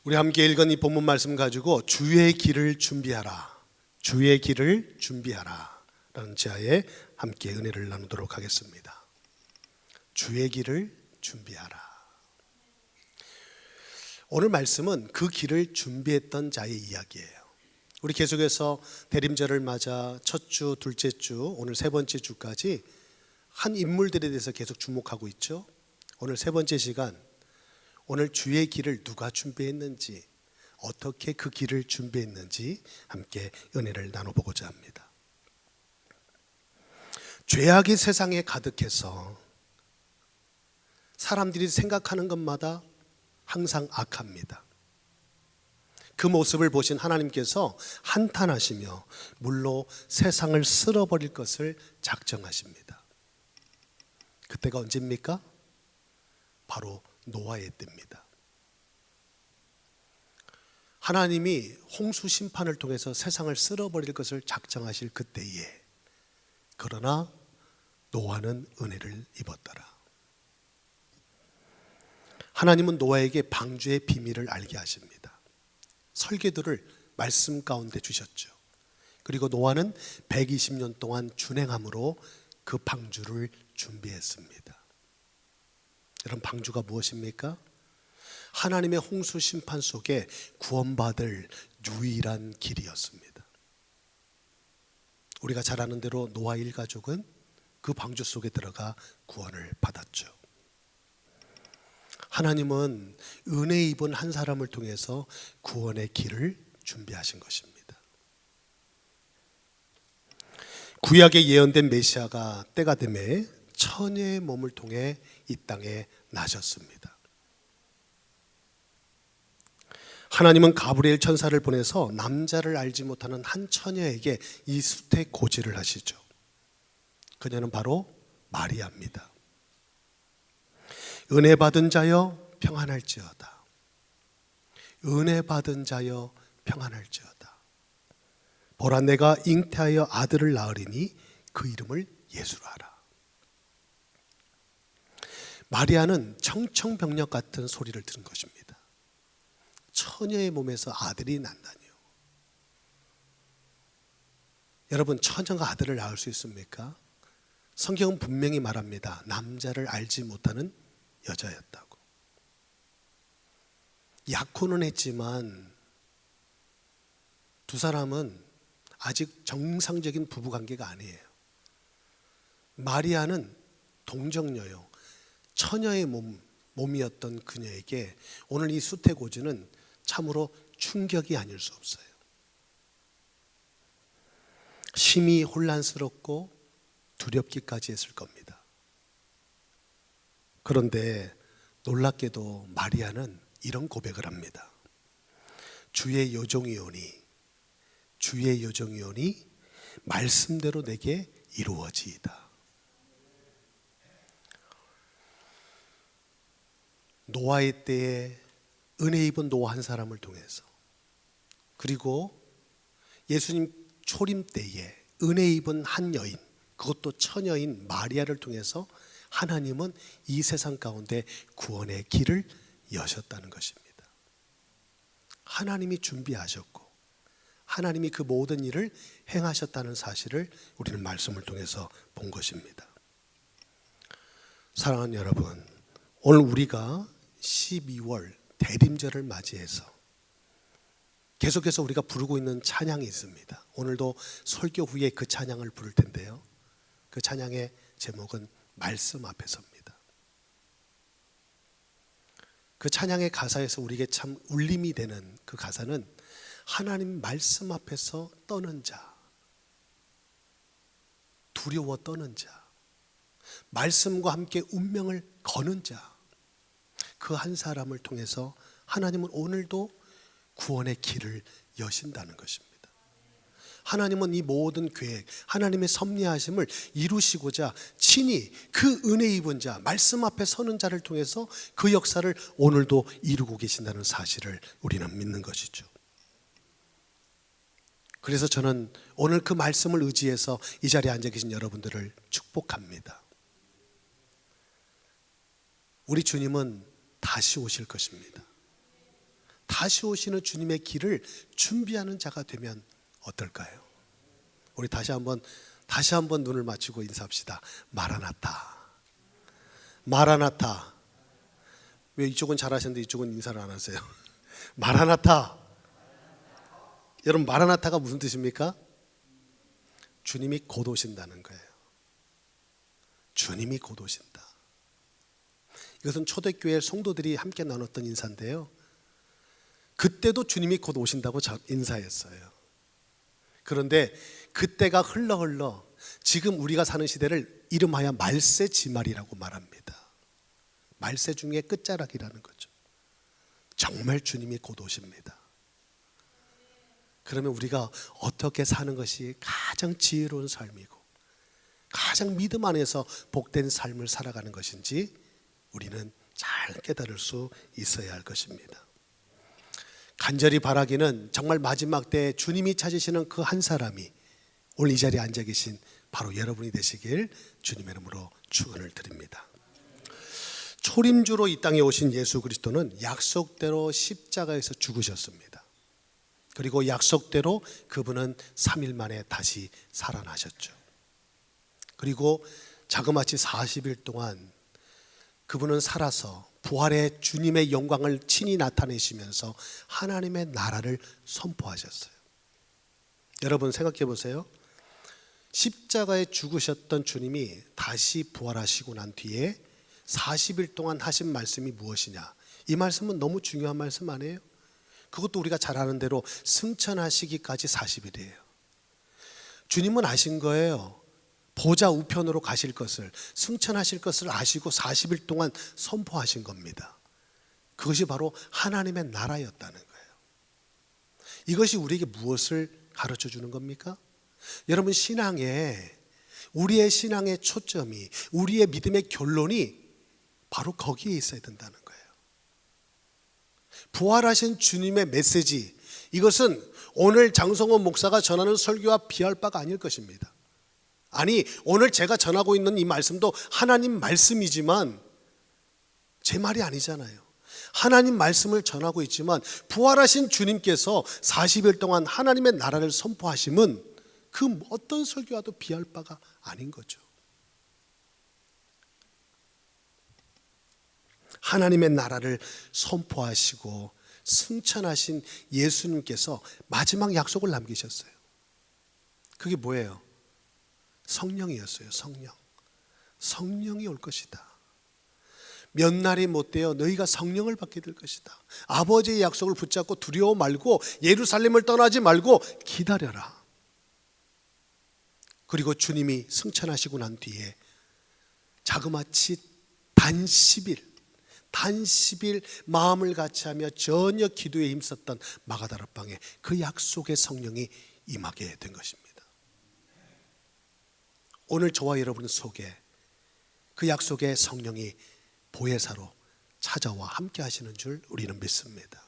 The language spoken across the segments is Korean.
우리 함께 읽은 이 본문 말씀 가지고 주의 길을 준비하라, 주의 길을 준비하라 라는 제하에 함께 은혜를 나누도록 하겠습니다. 주의 길을 준비하라. 오늘 말씀은 그 길을 준비했던 자의 이야기예요. 우리 계속해서 대림절을 맞아 첫 주, 둘째 주, 오늘 세 번째 주까지 한 인물들에 대해서 계속 주목하고 있죠. 오늘 세 번째 시간, 오늘 주의 길을 누가 준비했는지, 어떻게 그 길을 준비했는지 함께 은혜를 나눠보고자 합니다. 죄악이 세상에 가득해서 사람들이 생각하는 것마다 항상 악합니다. 그 모습을 보신 하나님께서 한탄하시며 물로 세상을 쓸어버릴 것을 작정하십니다. 그때가 언제입니까? 바로 노아의 때입니다. 하나님이 홍수 심판을 통해서 세상을 쓸어버릴 것을 작정하실 그때에, 그러나 노아는 은혜를 입었더라. 하나님은 노아에게 방주의 비밀을 알게 하십니다. 설계도를 말씀 가운데 주셨죠. 그리고 노아는 120년 동안 준행함으로 그 방주를 준비했습니다. 여러분, 방주가 무엇입니까? 하나님의 홍수 심판 속에 구원받을 유일한 길이었습니다. 우리가 잘 아는 대로 노아 일가족은 그 방주 속에 들어가 구원을 받았죠. 하나님은 은혜 입은 한 사람을 통해서 구원의 길을 준비하신 것입니다. 구약에 예언된 메시아가 때가 되매 처녀의 몸을 통해 이 땅에 나셨습니다. 하나님은 가브리엘 천사를 보내서 남자를 알지 못하는 한 처녀에게 이 수태 고지를 하시죠. 그녀는 바로 마리아입니다. 은혜 받은 자여 평안할지어다. 은혜 받은 자여 평안할지어다. 보라, 내가 잉태하여 아들을 낳으리니 그 이름을 예수로 하라. 마리아는 청청병력 같은 소리를 들은 것입니다. 처녀의 몸에서 아들이 난다니요. 여러분, 처녀가 아들을 낳을 수 있습니까? 성경은 분명히 말합니다. 남자를 알지 못하는 여자였다고. 약혼은 했지만 두 사람은 아직 정상적인 부부관계가 아니에요. 마리아는 동정녀요, 처녀의 몸이었던 그녀에게 오늘 이 수태고지는 참으로 충격이 아닐 수 없어요. 심히 혼란스럽고 두렵기까지 했을 겁니다. 그런데 놀랍게도 마리아는 이런 고백을 합니다. 주의 여종이오니, 주의 여종이오니 말씀대로 내게 이루어지이다. 노아의 때에 은혜 입은 노아 한 사람을 통해서, 그리고 예수님 초림 때에 은혜 입은 한 여인, 그것도 처녀인 마리아를 통해서 하나님은 이 세상 가운데 구원의 길을 여셨다는 것입니다. 하나님이 준비하셨고 하나님이 그 모든 일을 행하셨다는 사실을 우리는 말씀을 통해서 본 것입니다. 사랑하는 여러분, 오늘 우리가 12월 대림절을 맞이해서 계속해서 우리가 부르고 있는 찬양이 있습니다. 오늘도 설교 후에 그 찬양을 부를 텐데요, 그 찬양의 제목은 말씀 앞에 섭니다. 그 찬양의 가사에서 우리에게 참 울림이 되는 그 가사는 하나님 말씀 앞에서 떠는 자, 두려워 떠는 자, 말씀과 함께 운명을 거는 자, 그 한 사람을 통해서 하나님은 오늘도 구원의 길을 여신다는 것입니다. 하나님은 이 모든 계획, 하나님의 섭리하심을 이루시고자 친히 그 은혜 입은 자, 말씀 앞에 서는 자를 통해서 그 역사를 오늘도 이루고 계신다는 사실을 우리는 믿는 것이죠. 그래서 저는 오늘 그 말씀을 의지해서 이 자리에 앉아 계신 여러분들을 축복합니다. 우리 주님은 다시 오실 것입니다. 다시 오시는 주님의 길을 준비하는 자가 되면 어떨까요? 우리 다시 한번 눈을 맞추고 인사합시다. 마라나타. 마라나타. 왜 이쪽은 잘하시는데 이쪽은 인사를 안 하세요? 마라나타. 여러분, 마라나타가 무슨 뜻입니까? 주님이 곧 오신다는 거예요. 주님이 곧 오신다. 이것은 초대교회 성도들이 함께 나눴던 인사인데요, 그때도 주님이 곧 오신다고 인사했어요. 그런데 그때가 흘러 지금 우리가 사는 시대를 이름하여 말세지말이라고 말합니다. 말세 중에 끝자락이라는 거죠. 정말 주님이 곧 오십니다. 그러면 우리가 어떻게 사는 것이 가장 지혜로운 삶이고 가장 믿음 안에서 복된 삶을 살아가는 것인지 우리는 잘 깨달을 수 있어야 할 것입니다. 간절히 바라기는 정말 마지막 때 주님이 찾으시는 그 한 사람이 오늘 이 자리에 앉아 계신 바로 여러분이 되시길 주님의 이름으로 축원을 드립니다. 초림주로 이 땅에 오신 예수 그리스도는 약속대로 십자가에서 죽으셨습니다. 그리고 약속대로 그분은 3일 만에 다시 살아나셨죠. 그리고 자그마치 40일 동안 그분은 살아서 부활의 주님의 영광을 친히 나타내시면서 하나님의 나라를 선포하셨어요. 여러분 생각해 보세요. 십자가에 죽으셨던 주님이 다시 부활하시고 난 뒤에 40일 동안 하신 말씀이 무엇이냐? 이 말씀은 너무 중요한 말씀 아니에요? 그것도 우리가 잘 아는 대로 승천하시기까지 40일이에요. 주님은 아신 거예요. 보좌 우편으로 가실 것을, 승천하실 것을 아시고 40일 동안 선포하신 겁니다. 그것이 바로 하나님의 나라였다는 거예요. 이것이 우리에게 무엇을 가르쳐 주는 겁니까? 여러분, 우리의 신앙의 초점이, 우리의 믿음의 결론이 바로 거기에 있어야 된다는 거예요. 부활하신 주님의 메시지, 이것은 오늘 장성원 목사가 전하는 설교와 비할 바가 아닐 것입니다. 아니, 오늘 제가 전하고 있는 이 말씀도 하나님 말씀이지만 제 말이 아니잖아요. 하나님 말씀을 전하고 있지만 부활하신 주님께서 40일 동안 하나님의 나라를 선포하심은 그 어떤 설교와도 비할 바가 아닌 거죠. 하나님의 나라를 선포하시고 승천하신 예수님께서 마지막 약속을 남기셨어요. 그게 뭐예요? 성령이었어요. 성령이 올 것이다. 몇 날이 못 되어 너희가 성령을 받게 될 것이다. 아버지의 약속을 붙잡고 두려워 말고 예루살렘을 떠나지 말고 기다려라. 그리고 주님이 승천하시고 난 뒤에 자그마치 단 10일 마음을 같이하며 전혀 기도에 힘썼던 마가다락방에 그 약속의 성령이 임하게 된 것입니다. 오늘 저와 여러분 속에 그 약속의 성령이 보혜사로 찾아와 함께 하시는 줄 우리는 믿습니다.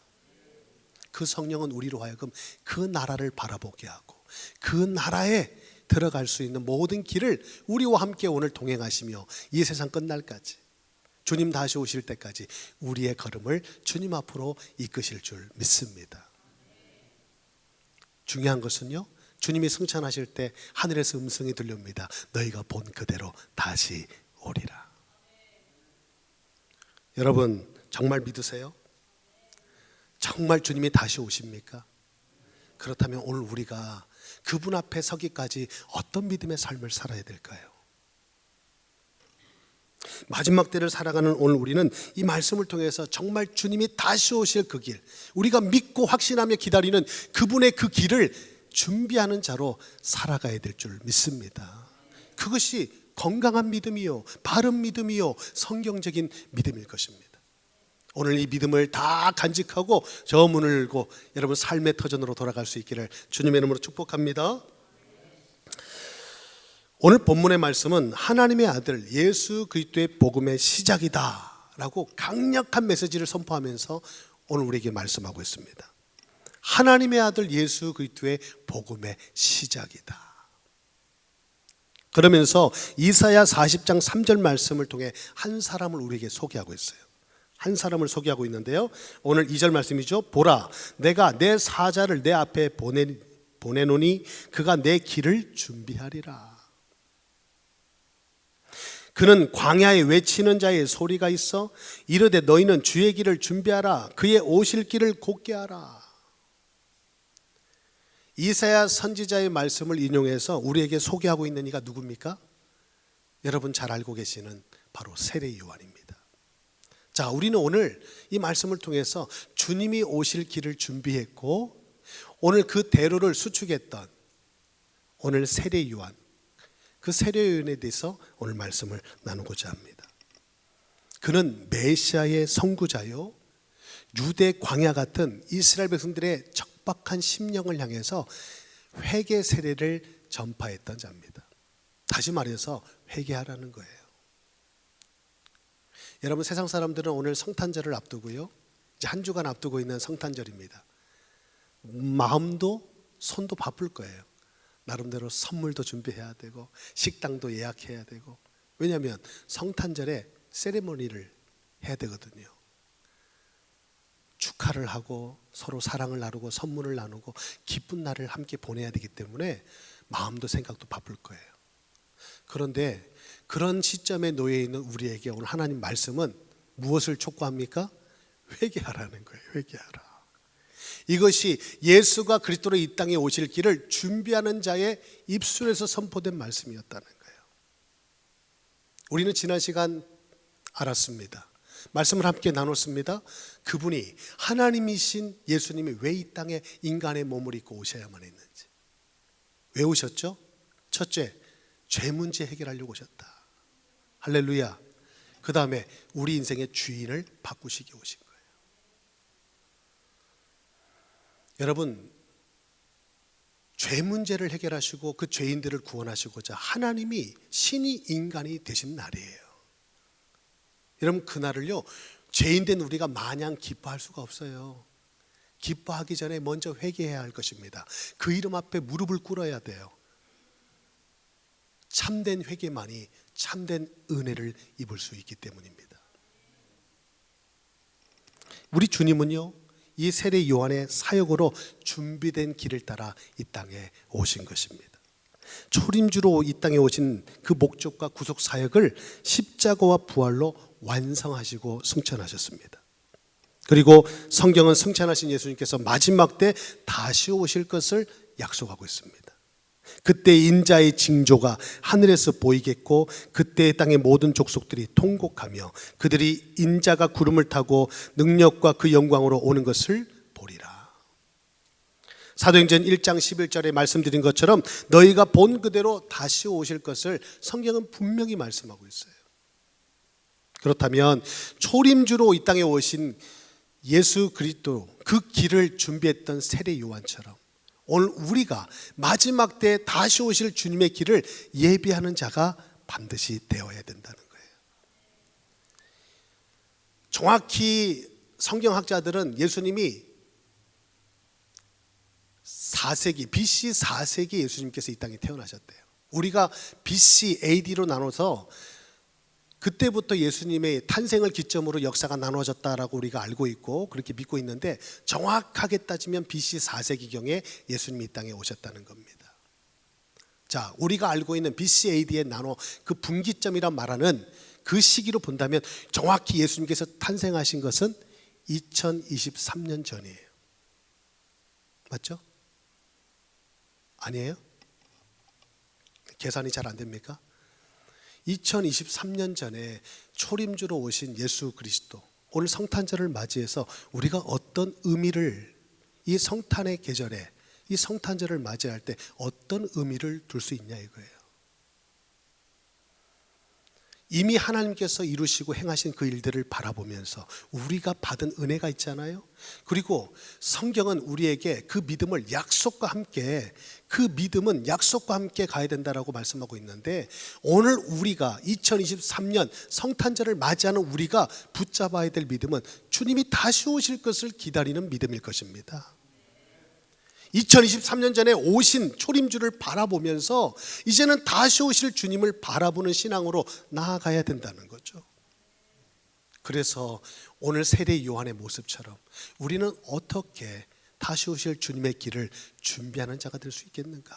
그 성령은 우리로 하여금 그 나라를 바라보게 하고 그 나라에 들어갈 수 있는 모든 길을 우리와 함께 오늘 동행하시며 이 세상 끝날까지, 주님 다시 오실 때까지 우리의 걸음을 주님 앞으로 이끄실 줄 믿습니다. 중요한 것은요, 주님이 승천하실 때 하늘에서 음성이 들려옵니다. 너희가 본 그대로 다시 오리라. 여러분 정말 믿으세요? 정말 주님이 다시 오십니까? 그렇다면 오늘 우리가 그분 앞에 서기까지 어떤 믿음의 삶을 살아야 될까요? 마지막 때를 살아가는 오늘 우리는 이 말씀을 통해서 정말 주님이 다시 오실 그 길, 우리가 믿고 확신하며 기다리는 그분의 그 길을 준비하는 자로 살아가야 될 줄 믿습니다. 그것이 건강한 믿음이요, 바른 믿음이요, 성경적인 믿음일 것입니다. 오늘 이 믿음을 다 간직하고 저 문을 열고 여러분 삶의 터전으로 돌아갈 수 있기를 주님의 이름으로 축복합니다. 오늘 본문의 말씀은 하나님의 아들 예수 그리스도의 복음의 시작이다 라고 강력한 메시지를 선포하면서 오늘 우리에게 말씀하고 있습니다. 하나님의 아들 예수 그리스도의 복음의 시작이다. 그러면서 이사야 40장 3절 말씀을 통해 한 사람을 우리에게 소개하고 있어요. 한 사람을 소개하고 있는데요. 오늘 2절 말씀이죠. 보라, 내가 내 사자를 내 앞에 보내노니 그가 내 길을 준비하리라. 그는 광야에 외치는 자의 소리가 있어 이르되 너희는 주의 길을 준비하라. 그의 오실 길을 곧게 하라. 이사야 선지자의 말씀을 인용해서 우리에게 소개하고 있는 이가 누굽니까? 여러분 잘 알고 계시는 바로 세례 요한입니다. 자, 우리는 오늘 이 말씀을 통해서 주님이 오실 길을 준비했고 오늘 그 대로를 수축했던 오늘 세례 요한, 그 세례 요한에 대해서 오늘 말씀을 나누고자 합니다. 그는 메시아의 선구자요, 유대 광야 같은 이스라엘 백성들의 척박한 심령을 향해서 회개 세례를 전파했던 자입니다. 다시 말해서 회개하라는 거예요. 여러분, 세상 사람들은 오늘 성탄절을 앞두고요, 이제 한 주간 앞두고 있는 성탄절입니다. 마음도 손도 바쁠 거예요. 나름대로 선물도 준비해야 되고 식당도 예약해야 되고, 왜냐하면 성탄절에 세레모니를 해야 되거든요. 축하를 하고 서로 사랑을 나누고 선물을 나누고 기쁜 날을 함께 보내야 되기 때문에 마음도 생각도 바쁠 거예요. 그런데 그런 시점에 놓여 있는 우리에게 오늘 하나님 말씀은 무엇을 촉구합니까? 회개하라는 거예요. 회개하라. 이것이 예수가 그리스도로 이 땅에 오실 길을 준비하는 자의 입술에서 선포된 말씀이었다는 거예요. 우리는 지난 시간 알았습니다. 말씀을 함께 나눴습니다. 그분이 하나님이신 예수님이 왜 이 땅에 인간의 몸을 입고 오셔야만 했는지. 왜 오셨죠? 첫째, 죄 문제 해결하려고 오셨다. 할렐루야. 그 다음에 우리 인생의 주인을 바꾸시기 오신 거예요. 여러분, 죄 문제를 해결하시고 그 죄인들을 구원하시고자 하나님이 신이 인간이 되신 날이에요. 여러분, 그날을요, 죄인된 우리가 마냥 기뻐할 수가 없어요. 기뻐하기 전에 먼저 회개해야 할 것입니다. 그 이름 앞에 무릎을 꿇어야 돼요. 참된 회개만이 참된 은혜를 입을 수 있기 때문입니다. 우리 주님은요, 이 세례 요한의 사역으로 준비된 길을 따라 이 땅에 오신 것입니다. 초림주로 이 땅에 오신 그 목적과 구속 사역을 십자가와 부활로 완성하시고 승천하셨습니다. 그리고 성경은 승천하신 예수님께서 마지막 때 다시 오실 것을 약속하고 있습니다. 그때 인자의 징조가 하늘에서 보이겠고 그때 땅의 모든 족속들이 통곡하며 그들이 인자가 구름을 타고 능력과 그 영광으로 오는 것을 보리라. 사도행전 1장 11절에 말씀드린 것처럼 너희가 본 그대로 다시 오실 것을 성경은 분명히 말씀하고 있어요. 그렇다면 초림주로 이 땅에 오신 예수 그리스도, 그 길을 준비했던 세례 요한처럼 오늘 우리가 마지막 때 다시 오실 주님의 길을 예비하는 자가 반드시 되어야 된다는 거예요. 정확히 성경학자들은 예수님이 4세기, BC 4세기 예수님께서 이 땅에 태어나셨대요. 우리가 BC AD로 나눠서 그때부터 예수님의 탄생을 기점으로 역사가 나눠졌다라고 우리가 알고 있고 그렇게 믿고 있는데, 정확하게 따지면 BC 4세기경에 예수님이 이 땅에 오셨다는 겁니다. 자, 우리가 알고 있는 BC AD에 나눠 그 분기점이란 말하는 그 시기로 본다면 정확히 예수님께서 탄생하신 것은 2023년 전이에요. 맞죠? 아니에요? 계산이 잘 안 됩니까? 2023년 전에 초림주로 오신 예수 그리스도, 오늘 성탄절을 맞이해서 우리가 어떤 의미를, 이 성탄의 계절에 이 성탄절을 맞이할 때 어떤 의미를 둘 수 있냐 이거예요. 이미 하나님께서 이루시고 행하신 그 일들을 바라보면서 우리가 받은 은혜가 있잖아요. 그리고 성경은 우리에게 그 믿음을 약속과 함께, 그 믿음은 약속과 함께 가야 된다라고 말씀하고 있는데, 오늘 우리가 2023년 성탄절을 맞이하는 우리가 붙잡아야 될 믿음은 주님이 다시 오실 것을 기다리는 믿음일 것입니다. 2023년 전에 오신 초림주를 바라보면서 이제는 다시 오실 주님을 바라보는 신앙으로 나아가야 된다는 거죠. 그래서 오늘 세례 요한의 모습처럼 우리는 어떻게 다시 오실 주님의 길을 준비하는 자가 될 수 있겠는가?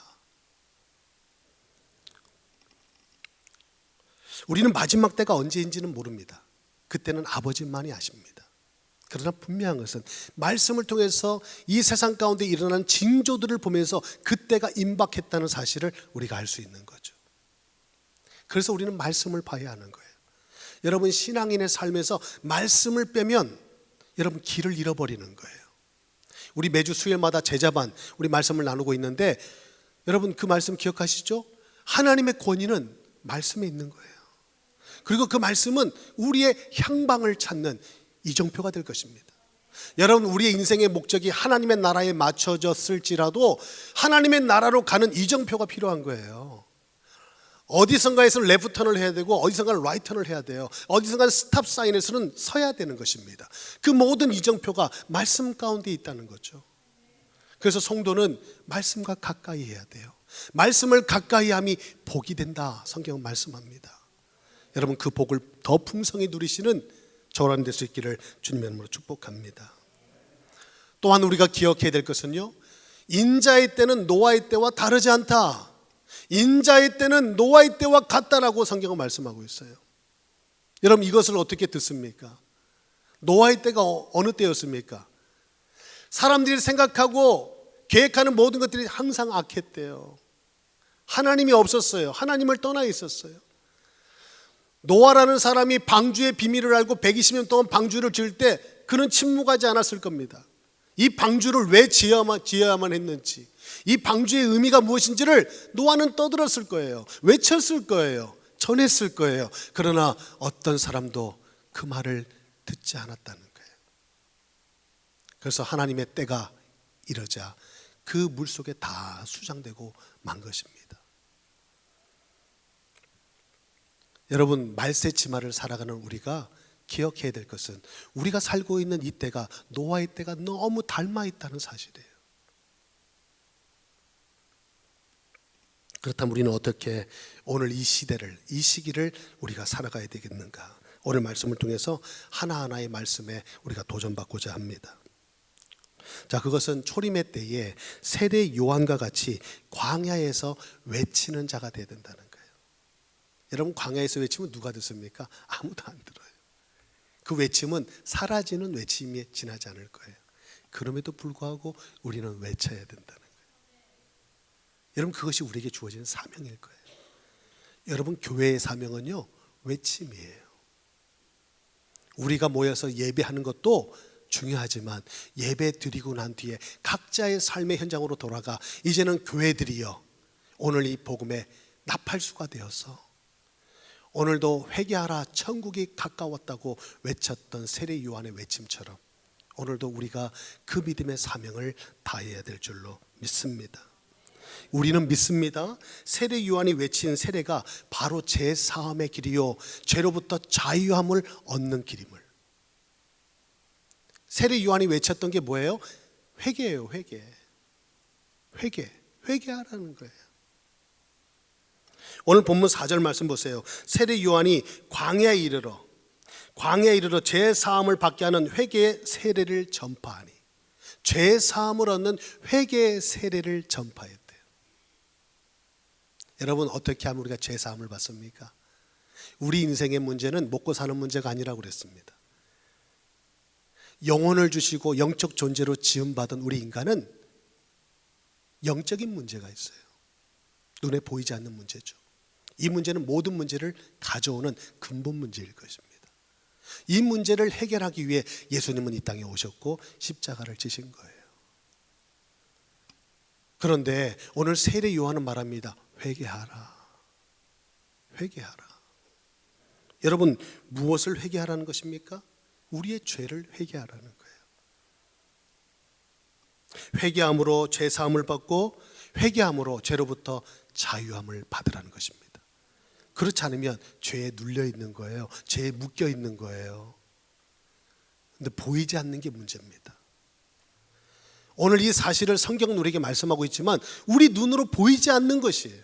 우리는 마지막 때가 언제인지는 모릅니다. 그때는 아버지만이 아십니다. 그러나 분명한 것은 말씀을 통해서 이 세상 가운데 일어난 징조들을 보면서 그때가 임박했다는 사실을 우리가 알 수 있는 거죠. 그래서 우리는 말씀을 봐야 하는 거예요. 여러분, 신앙인의 삶에서 말씀을 빼면 여러분 길을 잃어버리는 거예요. 우리 매주 수요일마다 제자반 우리 말씀을 나누고 있는데 여러분 그 말씀 기억하시죠? 하나님의 권위는 말씀에 있는 거예요. 그리고 그 말씀은 우리의 향방을 찾는 이정표가 될 것입니다. 여러분, 우리의 인생의 목적이 하나님의 나라에 맞춰졌을지라도 하나님의 나라로 가는 이정표가 필요한 거예요. 어디선가에서 레프트 턴을 해야 되고 어디선가 라이트 턴을 해야 돼요. 어디선가 스탑 사인에서는 서야 되는 것입니다. 그 모든 이정표가 말씀 가운데 있다는 거죠. 그래서 성도는 말씀과 가까이 해야 돼요. 말씀을 가까이 함이 복이 된다, 성경은 말씀합니다. 여러분, 그 복을 더 풍성히 누리시는 저런 될 수 있기를 주님의 이름으로 축복합니다. 또한 우리가 기억해야 될 것은요, 인자의 때는 노아의 때와 다르지 않다. 인자의 때는 노아의 때와 같다라고 성경은 말씀하고 있어요. 여러분, 이것을 어떻게 듣습니까? 노아의 때가 어느 때였습니까? 사람들이 생각하고 계획하는 모든 것들이 항상 악했대요. 하나님이 없었어요. 하나님을 떠나 있었어요. 노아라는 사람이 방주의 비밀을 알고 120년 동안 방주를 지을 때 그는 침묵하지 않았을 겁니다. 이 방주를 왜 지어야만 했는지, 이 방주의 의미가 무엇인지를 노아는 떠들었을 거예요. 외쳤을 거예요. 전했을 거예요. 그러나 어떤 사람도 그 말을 듣지 않았다는 거예요. 그래서 하나님의 때가 이러자 그 물속에 다 수장되고 만 것입니다. 여러분, 말세치마를 살아가는 우리가 기억해야 될 것은 우리가 살고 있는 이 때가 노아의 때가 너무 닮아 있다는 사실이에요. 그렇다면 우리는 어떻게 오늘 이 시대를, 이 시기를 우리가 살아가야 되겠는가? 오늘 말씀을 통해서 하나하나의 말씀에 우리가 도전받고자 합니다. 자, 그것은 초림의 때에 세례 요한과 같이 광야에서 외치는 자가 되어야 된다는 거예요. 여러분, 광야에서 외치면 누가 듣습니까? 아무도 안 들어요. 그 외침은 사라지는 외침이 지나지 않을 거예요. 그럼에도 불구하고 우리는 외쳐야 된다는 거예요. 여러분, 그것이 우리에게 주어진 사명일 거예요. 여러분, 교회의 사명은요, 외침이에요. 우리가 모여서 예배하는 것도 중요하지만 예배 드리고 난 뒤에 각자의 삶의 현장으로 돌아가 이제는 교회들이요, 오늘 이 복음의 나팔수가 되어서 오늘도 회개하라 천국이 가까웠다고 외쳤던 세례 요한의 외침처럼 오늘도 우리가 그 믿음의 사명을 다해야 될 줄로 믿습니다. 우리는 믿습니다. 세례 요한이 외친 세례가 바로 제사함의 길이요 죄로부터 자유함을 얻는 길임을. 세례 요한이 외쳤던 게 뭐예요? 회개예요. 회개하라는 거예요. 오늘 본문 4절 말씀 보세요. 세례 요한이 광야에 이르러 죄사함을 받게 하는 회개의 세례를 전파하니, 죄사함을 얻는 회개의 세례를 전파했대요. 여러분, 어떻게 하면 우리가 죄사함을 받습니까? 우리 인생의 문제는 먹고 사는 문제가 아니라고 그랬습니다. 영혼을 주시고 영적 존재로 지음받은 우리 인간은 영적인 문제가 있어요. 눈에 보이지 않는 문제죠. 이 문제는 모든 문제를 가져오는 근본 문제일 것입니다. 이 문제를 해결하기 위해 예수님은 이 땅에 오셨고 십자가를 지신 거예요. 그런데 오늘 세례 요한은 말합니다. 회개하라. 여러분, 무엇을 회개하라는 것입니까? 우리의 죄를 회개하라는 거예요. 회개함으로 죄사함을 받고 회개함으로 죄로부터 자유함을 받으라는 것입니다. 그렇지 않으면 죄에 눌려 있는 거예요. 죄에 묶여 있는 거예요. 근데 보이지 않는 게 문제입니다. 오늘 이 사실을 성경은 우리에게 말씀하고 있지만 우리 눈으로 보이지 않는 것이에요.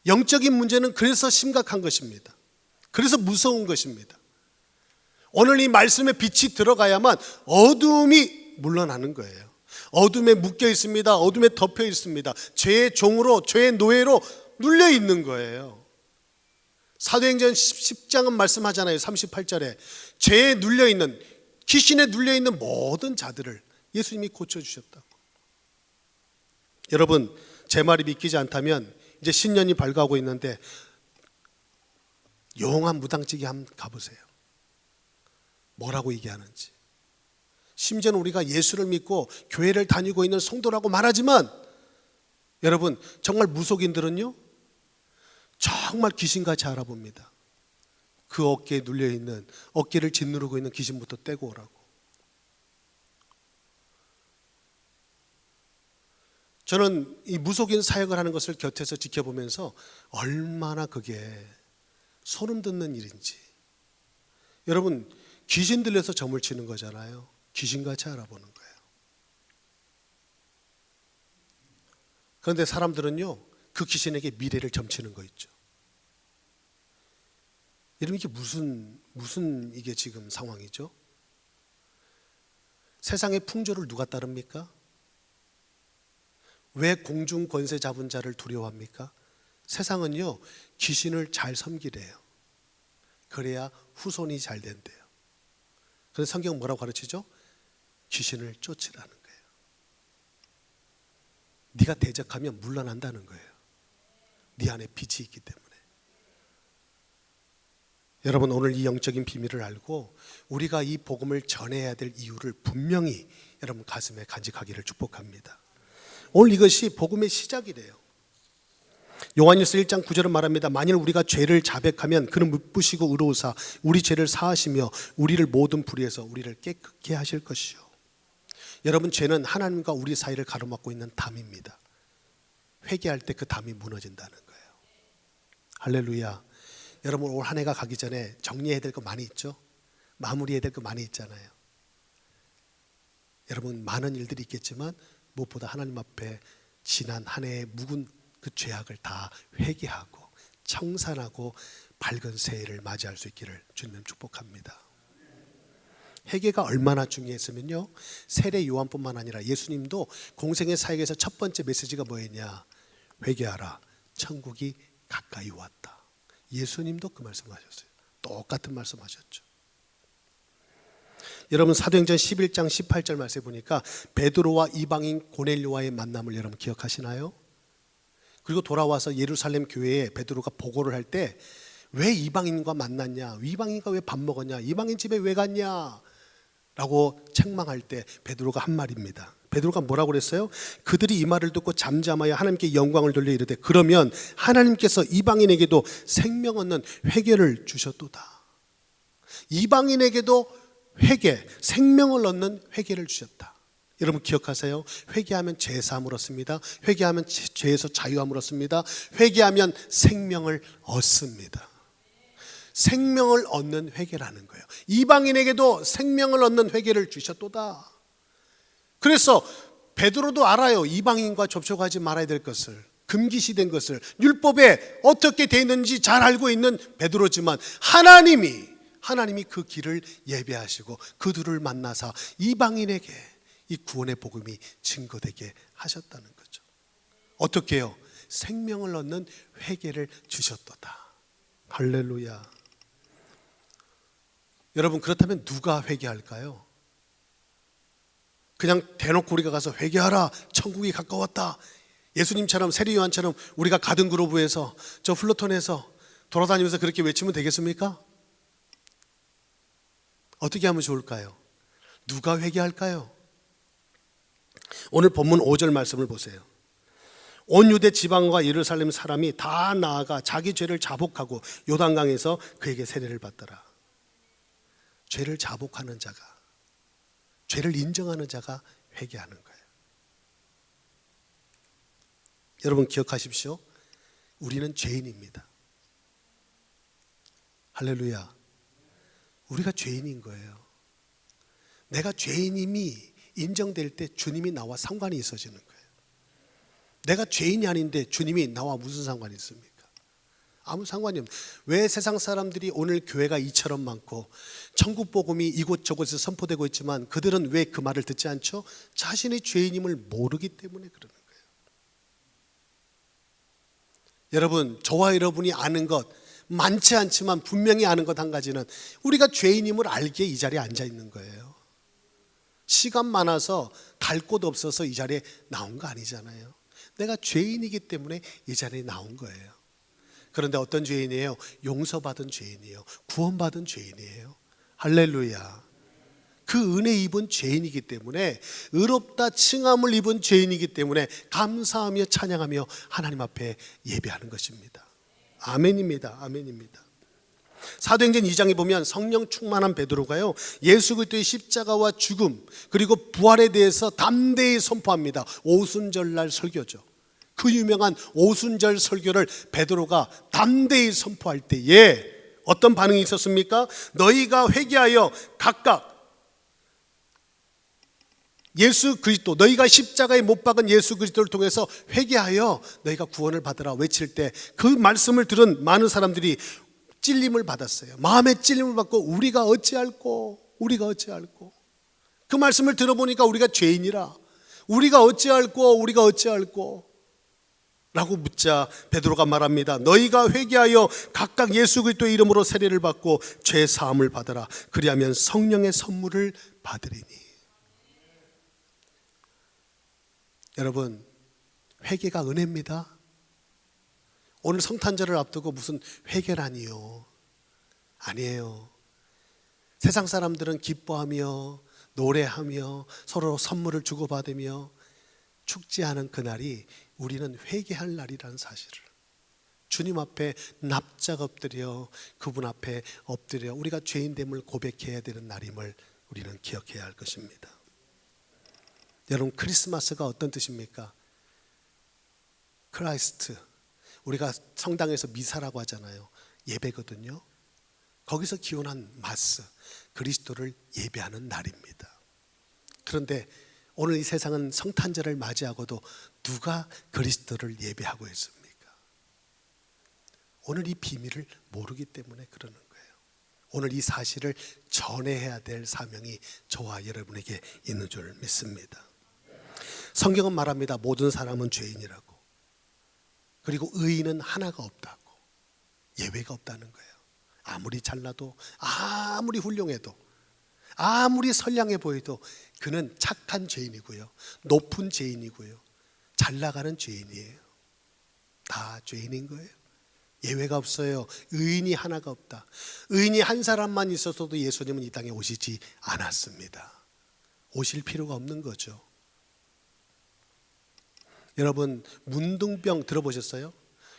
영적인 문제는 그래서 심각한 것입니다. 그래서 무서운 것입니다. 오늘 이 말씀의 빛이 들어가야만 어둠이 물러나는 거예요. 어둠에 묶여 있습니다. 어둠에 덮여 있습니다. 죄의 종으로, 죄의 노예로 눌려 있는 거예요. 사도행전 10장은 말씀하잖아요. 38절에 죄에 눌려 있는, 귀신에 눌려 있는 모든 자들을 예수님이 고쳐주셨다고. 여러분, 제 말이 믿기지 않다면 이제 신년이 밝아오고 있는데 용한 무당집에 한번 가보세요. 뭐라고 얘기하는지. 심지어는 우리가 예수를 믿고 교회를 다니고 있는 성도라고 말하지만 여러분, 정말 무속인들은요 정말 귀신같이 알아봅니다. 그 어깨에 눌려있는, 어깨를 짓누르고 있는 귀신부터 떼고 오라고. 저는 이 무속인 사역을 하는 것을 곁에서 지켜보면서 얼마나 그게 소름 돋는 일인지. 여러분, 귀신 들려서 점을 치는 거잖아요. 귀신같이 알아보는 거예요. 그런데 사람들은요 그 귀신에게 미래를 점치는 거 있죠. 여러분, 이게 무슨 이게 지금 상황이죠? 세상의 풍조를 누가 따릅니까? 왜 공중 권세 잡은 자를 두려워합니까? 세상은요 귀신을 잘 섬기래요. 그래야 후손이 잘 된대요. 그래서 성경은 뭐라고 가르치죠? 귀신을 쫓으라는 거예요. 네가 대적하면 물러난다는 거예요. 네 안에 빛이 있기 때문에. 여러분, 오늘 이 영적인 비밀을 알고 우리가 이 복음을 전해야 될 이유를 분명히 여러분 가슴에 간직하기를 축복합니다. 오늘 이것이 복음의 시작이래요. 요한일서 1장 9절은 말합니다. 만일 우리가 죄를 자백하면 그는 묻부시고 의로우사 우리 죄를 사하시며 우리를 모든 불의에서 우리를 깨끗게 하실 것이요. 여러분, 죄는 하나님과 우리 사이를 가로막고 있는 담입니다. 회개할 때 그 담이 무너진다는 거예요. 할렐루야. 여러분, 올 한 해가 가기 전에 정리해야 될 거 많이 있죠? 마무리해야 될 거 많이 있잖아요. 여러분, 많은 일들이 있겠지만 무엇보다 하나님 앞에 지난 한 해의 묵은 그 죄악을 다 회개하고 청산하고 밝은 새해를 맞이할 수 있기를 주님 축복합니다. 회개가 얼마나 중요했으면요, 세례 요한뿐만 아니라 예수님도 공생의 사역에서 첫 번째 메시지가 뭐였냐? 회개하라, 천국이 가까이 왔다. 예수님도 그 말씀하셨어요. 똑같은 말씀하셨죠. 여러분, 사도행전 11장 18절 말씀에 보니까 베드로와 이방인 고넬료와의 만남을 여러분 기억하시나요? 그리고 돌아와서 예루살렘 교회에 베드로가 보고를 할 때 왜 이방인과 만났냐? 이방인과 왜 밥 먹었냐? 이방인 집에 왜 갔냐? 라고 책망할 때 베드로가 한 말입니다. 베드로가 뭐라고 그랬어요? 그들이 이 말을 듣고 잠잠하여 하나님께 영광을 돌려 이르되 그러면 하나님께서 이방인에게도 생명 얻는 회개를 주셨도다. 이방인에게도 회개, 생명을 얻는 회개를 주셨다. 여러분 기억하세요? 회개하면 죄사함을 얻습니다. 회개하면 죄에서 자유함을 얻습니다. 회개하면 생명을 얻습니다. 생명을 얻는 회개라는 거예요. 이방인에게도 생명을 얻는 회개를 주셨도다. 그래서 베드로도 알아요. 이방인과 접촉하지 말아야 될 것을, 금기시된 것을 율법에 어떻게 되어 있는지 잘 알고 있는 베드로지만 하나님이 그 길을 예배하시고 그들을 만나사 이방인에게 이 구원의 복음이 증거되게 하셨다는 거죠. 어떻게 해요? 생명을 얻는 회개를 주셨도다. 할렐루야. 여러분, 그렇다면 누가 회개할까요? 그냥 대놓고 우리가 가서 회개하라, 천국이 가까웠다, 예수님처럼 세례 요한처럼 우리가 가든 그로브에서 저 플로톤에서 돌아다니면서 그렇게 외치면 되겠습니까? 어떻게 하면 좋을까요? 누가 회개할까요? 오늘 본문 5절 말씀을 보세요. 온 유대 지방과 예루살렘 사람이 다 나아가 자기 죄를 자복하고 요단강에서 그에게 세례를 받더라. 죄를 자복하는 자가, 죄를 인정하는 자가 회개하는 거예요. 여러분 기억하십시오. 우리는 죄인입니다. 할렐루야. 우리가 죄인인 거예요. 내가 죄인임이 인정될 때 주님이 나와 상관이 있어지는 거예요. 내가 죄인이 아닌데 주님이 나와 무슨 상관이 있습니까? 아무 상관이 없는. 왜 세상 사람들이 오늘 교회가 이처럼 많고 천국 복음이 이곳저곳에서 선포되고 있지만 그들은 왜 그 말을 듣지 않죠? 자신의 죄인임을 모르기 때문에 그러는 거예요. 여러분, 저와 여러분이 아는 것 많지 않지만 분명히 아는 것 한 가지는 우리가 죄인임을 알기에 이 자리에 앉아 있는 거예요. 시간 많아서 갈 곳 없어서 이 자리에 나온 거 아니잖아요. 내가 죄인이기 때문에 이 자리에 나온 거예요. 그런데 어떤 죄인이에요? 용서받은 죄인이에요. 구원받은 죄인이에요. 할렐루야. 그 은혜 입은 죄인이기 때문에, 의롭다 칭함을 입은 죄인이기 때문에 감사하며 찬양하며 하나님 앞에 예배하는 것입니다. 아멘입니다. 아멘입니다. 사도행전 2장에 보면 성령 충만한 베드로가요, 예수 그리스도의 십자가와 죽음 그리고 부활에 대해서 담대히 선포합니다. 오순절날 설교죠. 그 유명한 오순절 설교를 베드로가 담대히 선포할 때에 어떤 반응이 있었습니까? 너희가 회개하여 각각 예수 그리스도, 너희가 십자가에 못 박은 예수 그리스도를 통해서 회개하여 너희가 구원을 받으라 외칠 때 그 말씀을 들은 많은 사람들이 찔림을 받았어요. 마음의 찔림을 받고 우리가 어찌할꼬, 우리가 어찌할꼬. 그 말씀을 들어보니까 우리가 죄인이라 우리가 어찌할꼬, 우리가 어찌할꼬 라고 묻자 베드로가 말합니다. 너희가 회개하여 각각 예수 그리스도의 이름으로 세례를 받고 죄 사함을 받으라. 그리하면 성령의 선물을 받으리니. 여러분, 회개가 은혜입니다. 오늘 성탄절을 앞두고 무슨 회개라니요. 아니에요. 세상 사람들은 기뻐하며 노래하며 서로 선물을 주고받으며 축제하는 그날이 우리는 회개할 날이라는 사실을, 주님 앞에 납작 엎드려 그분 앞에 엎드려 우리가 죄인됨을 고백해야 되는 날임을 우리는 기억해야 할 것입니다. 여러분, 크리스마스가 어떤 뜻입니까? 크라이스트, 우리가 성당에서 미사라고 하잖아요. 예배거든요. 거기서 기원한 마스, 그리스도를 예배하는 날입니다. 그런데 오늘 이 세상은 성탄절을 맞이하고도 누가 그리스도를 예배하고 있습니까? 오늘 이 비밀을 모르기 때문에 그러는 거예요. 오늘 이 사실을 전해야 될 사명이 저와 여러분에게 있는 줄 믿습니다. 성경은 말합니다. 모든 사람은 죄인이라고. 그리고 의인은 하나가 없다고. 예외가 없다는 거예요. 아무리 잘나도, 아무리 훌륭해도, 아무리 선량해 보여도 그는 착한 죄인이고요, 높은 죄인이고요, 잘 나가는 죄인이에요. 다 죄인인 거예요. 예외가 없어요. 의인이 하나가 없다. 의인이 한 사람만 있었어도 예수님은 이 땅에 오시지 않았습니다. 오실 필요가 없는 거죠. 여러분, 문둥병 들어보셨어요?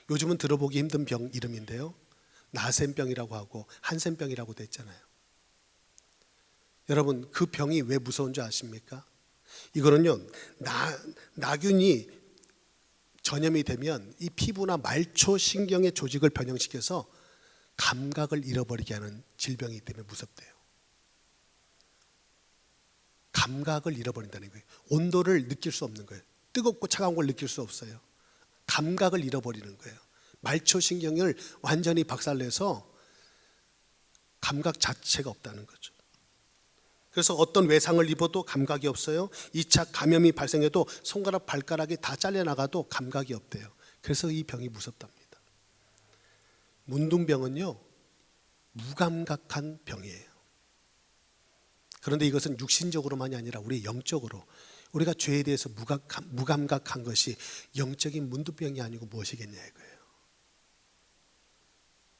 요즘은 들어보기 힘든 병 이름인데요, 나센병이라고 하고 한센병이라고도 했잖아요. 여러분, 그 병이 왜 무서운 줄 아십니까? 이거는요, 나균이 전염이 되면 이 피부나 말초 신경의 조직을 변형시켜서 감각을 잃어버리게 하는 질병이기 때문에 무섭대요. 감각을 잃어버린다는 거예요. 온도를 느낄 수 없는 거예요. 뜨겁고 차가운 걸 느낄 수 없어요. 감각을 잃어버리는 거예요. 말초 신경을 완전히 박살내서 감각 자체가 없다는 거죠. 그래서 어떤 외상을 입어도 감각이 없어요. 2차 감염이 발생해도 손가락 발가락이 다 잘려나가도 감각이 없대요. 그래서 이 병이 무섭답니다. 문둥병은요, 무감각한 병이에요. 그런데 이것은 육신적으로만이 아니라 우리 영적으로, 우리가 죄에 대해서 무감각한 것이 영적인 문둥병이 아니고 무엇이겠냐 이거예요.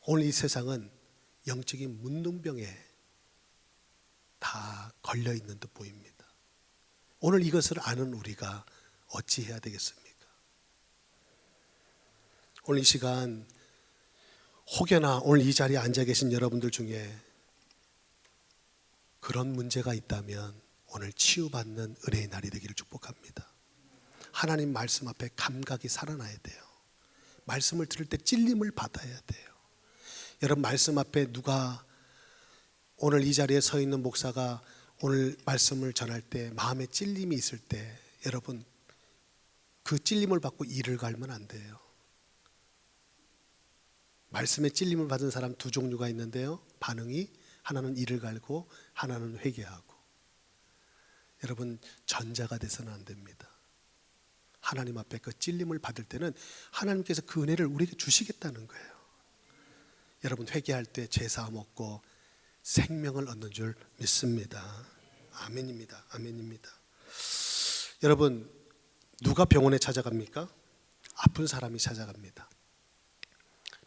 오늘 이 세상은 영적인 문둥병에 다 걸려있는 듯 보입니다. 오늘 이것을 아는 우리가 어찌해야 되겠습니까? 오늘 이 시간 혹여나 오늘 이 자리에 앉아 계신 여러분들 중에 그런 문제가 있다면 오늘 치유받는 은혜의 날이 되기를 축복합니다. 하나님 말씀 앞에 감각이 살아나야 돼요. 말씀을 들을 때 찔림을 받아야 돼요. 여러분, 말씀 앞에 누가, 오늘 이 자리에 서 있는 목사가 오늘 말씀을 전할 때 마음에 찔림이 있을 때, 여러분, 그 찔림을 받고 이를 갈면 안 돼요. 말씀에 찔림을 받은 사람 두 종류가 있는데요. 반응이 하나는 이를 갈고 하나는 회개하고. 여러분 전자가 돼서는 안 됩니다. 하나님 앞에 그 찔림을 받을 때는 하나님께서 그 은혜를 우리에게 주시겠다는 거예요. 여러분 회개할 때 제사함 얻고 생명을 얻는 줄 믿습니다. 아멘입니다. 아멘입니다. 여러분 누가 병원에 찾아갑니까? 아픈 사람이 찾아갑니다.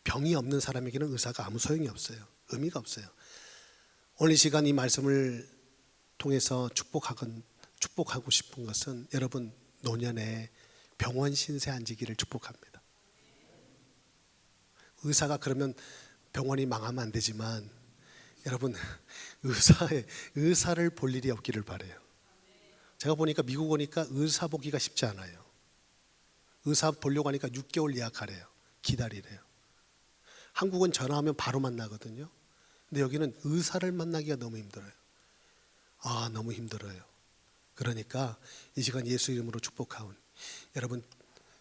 병이 없는 사람에게는 의사가 아무 소용이 없어요. 의미가 없어요. 오늘 이 시간 이 말씀을 통해서 축복하고 싶은 것은 여러분 노년에 병원 신세 앉기를 축복합니다. 의사가 그러면 병원이 망하면 안 되지만 여러분 의사를 볼 일이 없기를 바라요. 제가 보니까 미국 오니까 의사 보기가 쉽지 않아요. 의사 보려고 하니까 6개월 예약하래요. 기다리래요. 한국은 전화하면 바로 만나거든요. 근데 여기는 의사를 만나기가 너무 힘들어요. 너무 힘들어요. 그러니까 이 시간 예수 이름으로 축복하오니 여러분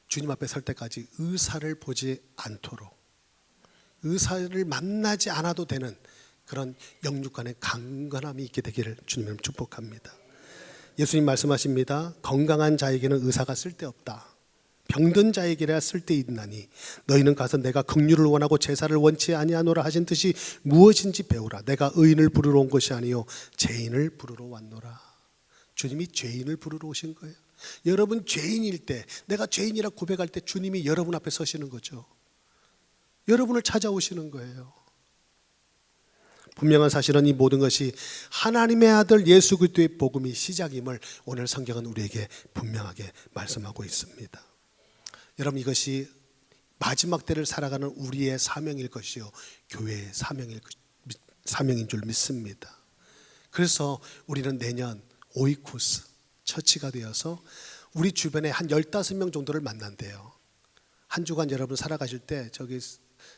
주님 앞에 설 때까지 의사를 보지 않도록, 의사를 만나지 않아도 되는 그런 영육 간의 강건함이 있게 되기를 주님을 축복합니다. 예수님 말씀하십니다. 건강한 자에게는 의사가 쓸데없다. 병든 자에게라 쓸데있나니 너희는 가서 내가 긍휼을 원하고 제사를 원치 아니하노라 하신 뜻이 무엇인지 배우라. 내가 의인을 부르러 온 것이 아니요 죄인을 부르러 왔노라. 주님이 죄인을 부르러 오신 거예요. 여러분 죄인일 때, 내가 죄인이라 고백할 때 주님이 여러분 앞에 서시는 거죠. 여러분을 찾아오시는 거예요. 분명한 사실은 이 모든 것이 하나님의 아들 예수 그리스도의 복음이 시작임을 오늘 성경은 우리에게 분명하게 말씀하고 있습니다. 여러분 이것이 마지막 때를 살아가는 우리의 사명일 것이요 교회의 사명인 줄 믿습니다. 그래서 우리는 내년 오이코스 처치가 되어서 우리 주변에 한 15명 정도를 만난대요. 한 주간 여러분 살아가실 때 저기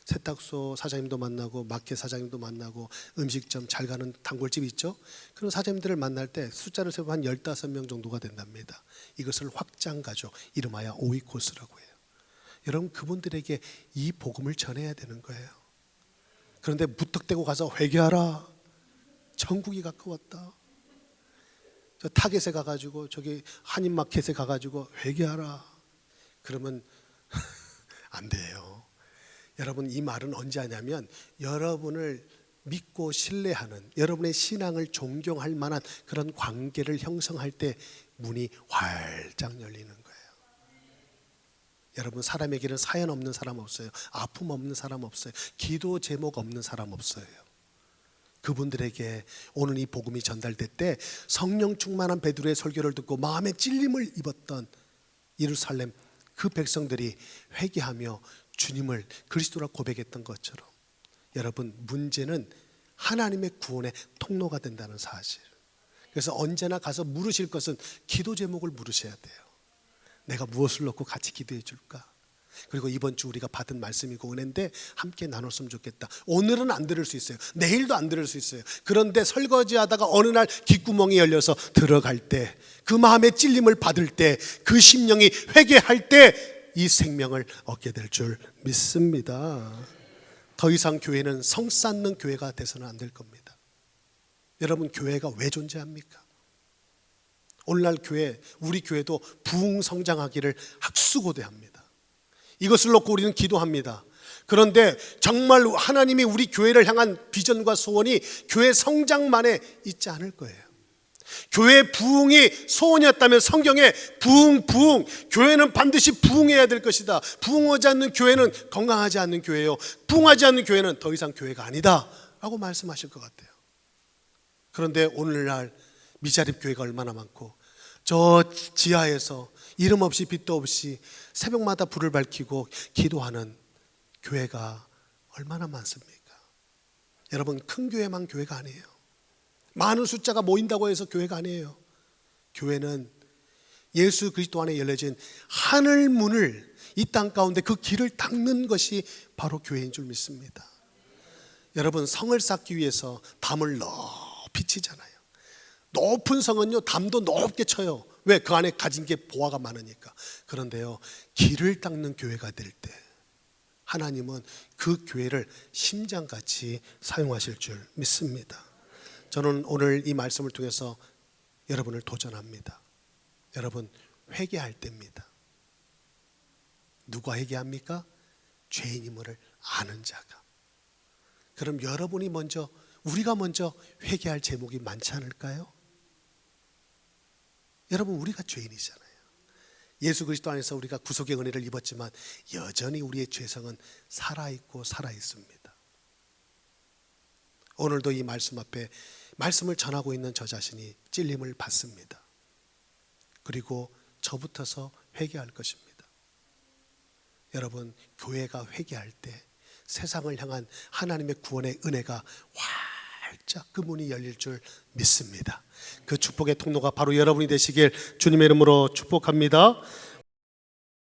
세탁소 사장님도 만나고 마켓 사장님도 만나고 음식점 잘 가는 단골집 있죠? 그런 사장님들을 만날 때 숫자를 세보면 한 15명 정도가 된답니다. 이것을 확장 가족 이름하여 오이코스라고 해요. 여러분 그분들에게 이 복음을 전해야 되는 거예요. 그런데 무턱대고 가서 회개하라. 천국이 가까웠다. 저 타겟에 가가지고 저기 한인마켓에 가가지고 회개하라. 그러면 안 돼요. 여러분 이 말은 언제 하냐면 여러분을 믿고 신뢰하는, 여러분의 신앙을 존경할 만한 그런 관계를 형성할 때 문이 활짝 열리는 거예요. 여러분 사람에게는 사연 없는 사람 없어요. 아픔 없는 사람 없어요. 기도 제목 없는 사람 없어요. 그분들에게 오늘 이 복음이 전달될 때 성령 충만한 베드로의 설교를 듣고 마음에 찔림을 입었던 예루살렘 그 백성들이 회개하며 주님을 그리스도라 고백했던 것처럼 여러분 문제는 하나님의 구원의 통로가 된다는 사실. 그래서 언제나 가서 물으실 것은 기도 제목을 물으셔야 돼요. 내가 무엇을 놓고 같이 기도해 줄까? 그리고 이번 주 우리가 받은 말씀이고 은혜인데 함께 나눴으면 좋겠다. 오늘은 안 들을 수 있어요. 내일도 안 들을 수 있어요. 그런데 설거지하다가 어느 날 귓구멍이 열려서 들어갈 때, 그 마음의 찔림을 받을 때, 그 심령이 회개할 때 이 생명을 얻게 될 줄 믿습니다. 더 이상 교회는 성 쌓는 교회가 돼서는 안 될 겁니다. 여러분 교회가 왜 존재합니까? 오늘날 교회, 우리 교회도 부흥성장하기를 학수고대합니다. 이것을 놓고 우리는 기도합니다. 그런데 정말 하나님이 우리 교회를 향한 비전과 소원이 교회 성장만에 있지 않을 거예요. 교회의 부흥이 소원이었다면 성경에 부흥, 교회는 반드시 부흥해야 될 것이다. 부흥하지 않는 교회는 건강하지 않는 교회요, 부흥하지 않는 교회는 더 이상 교회가 아니다 라고 말씀하실 것 같아요. 그런데 오늘날 미자립 교회가 얼마나 많고 저 지하에서 이름 없이 빛도 없이 새벽마다 불을 밝히고 기도하는 교회가 얼마나 많습니까? 여러분 큰 교회만 교회가 아니에요. 많은 숫자가 모인다고 해서 교회가 아니에요. 교회는 예수 그리스도 안에 열려진 하늘 문을, 이 땅 가운데 그 길을 닦는 것이 바로 교회인 줄 믿습니다. 여러분 성을 쌓기 위해서 담을 높이 치잖아요. 높은 성은요 담도 높게 쳐요. 왜? 그 안에 가진 게 보화가 많으니까. 그런데요 길을 닦는 교회가 될 때 하나님은 그 교회를 심장같이 사용하실 줄 믿습니다. 저는 오늘 이 말씀을 통해서 여러분을 도전합니다. 여러분, 회개할 때입니다. 누가 회개합니까? 죄인임을 아는 자가. 그럼 여러분이 먼저, 우리가 먼저 회개할 제목이 많지 않을까요? 여러분, 우리가 죄인이잖아요. 예수 그리스도 안에서 우리가 구속의 은혜를 입었지만 여전히 우리의 죄성은 살아있고 살아있습니다. 오늘도 이 말씀 앞에 말씀을 전하고 있는 저 자신이 찔림을 받습니다. 그리고 저부터서 회개할 것입니다. 여러분, 교회가 회개할 때 세상을 향한 하나님의 구원의 은혜가 활짝 그 문이 열릴 줄 믿습니다. 그 축복의 통로가 바로 여러분이 되시길 주님의 이름으로 축복합니다.